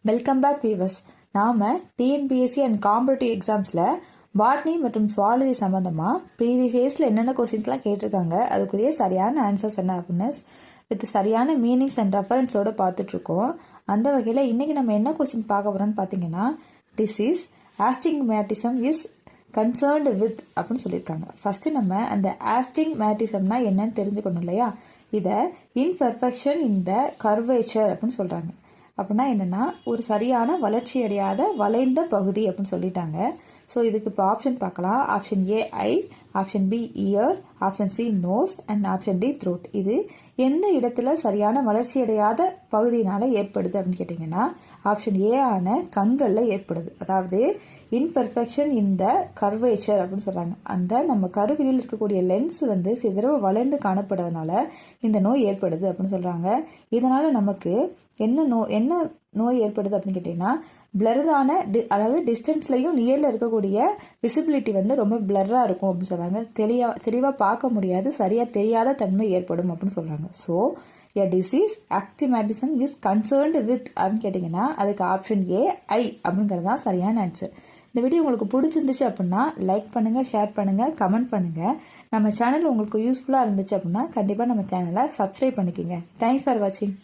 Welcome back viewers. நாம் TNPSC and competitive எக்ஸாம்ஸில் botany மற்றும் சுவாலஜி சம்மந்தமாக ப்ரீவியஸ் இயர்ஸில் என்னென்ன கொஸ்டின்ஸ்லாம் கேட்டிருக்காங்க, அதுக்குரிய சரியான ஆன்சர்ஸ் என்ன அப்படின்னு வித் சரியான மீனிங்ஸ் அண்ட் ரெஃபரன்ஸோடு பார்த்துட்ருக்கோம். அந்த வகையில் இன்றைக்கி நம்ம என்ன கொஸ்டின் பார்க்க போகிறோம்னு பார்த்தீங்கன்னா, disease astigmatism is concerned with அப்படின்னு சொல்லியிருக்காங்க. ஃபஸ்ட்டு நம்ம அந்த ஆஸ்டிக்மேட்டிசம்னா என்னன்னு தெரிஞ்சுக்கணும் இல்லையா? இதை இன்பெர்ஃபெக்ஷன் இன் த கர்வேச்சர் அப்படின்னு சொல்கிறாங்க. அப்படின்னா என்னென்னா, ஒரு சரியான வளர்ச்சி அடையாத வளைந்த பகுதி அப்படின்னு சொல்லிட்டாங்க. ஸோ இதுக்கு இப்போ ஆப்ஷன் பார்க்கலாம். Option A eye, option B ear, option C nose and option D throat. இது எந்த இடத்துல சரியான வளர்ச்சி அடையாத பகுதியினால் ஏற்படுது அப்படின்னு கேட்டிங்கன்னா, ஆப்ஷன் ஏ ஆன கண்களில் ஏற்படுது. அதாவது இன்பெர்ஃபெக்ஷன் இன் த கர்வேச்சர் அப்படின்னு சொல்கிறாங்க. அந்த நம்ம கருவிலில் இருக்கக்கூடிய லென்ஸ் சிதறவு வளைந்து காணப்படுறதுனால இந்த நோய் ஏற்படுது அப்படின்னு சொல்கிறாங்க. இதனால் நமக்கு என்ன நோய் ஏற்படுது அப்படின்னு கேட்டிங்கன்னா, பிளர்ரான அதாவது டிஸ்டன்ஸ்லையும் நியரில் இருக்கக்கூடிய விசிபிலிட்டி ரொம்ப பிளர்ராக இருக்கும் அப்படின்னு சொல்கிறாங்க. தெளிவாக பார்க்க முடியாது, சரியாக தெரியாத தன்மை ஏற்படும் அப்படின்னு சொல்கிறாங்க. So a disease astigmatism is concerned with அப்படின்னு கேட்டிங்கன்னா, அதுக்கு ஆப்ஷன் ஏ ஐ அப்படிங்கிறது தான் சரியான ஆன்சர். இந்த வீடியோ உங்களுக்கு பிடிச்சிருந்துச்சு அப்படின்னா லைக் பண்ணுங்கள், ஷேர் பண்ணுங்கள், கமெண்ட் பண்ணுங்கள். நம்ம சேனல் உங்களுக்கு யூஸ்ஃபுல்லாக இருந்துச்சு அப்படின்னா கண்டிப்பாக நம்ம சேனலை சப்ஸ்கிரைப் பண்ணிக்கோங்க. தேங்க்ஸ் ஃபார் வாட்சிங்.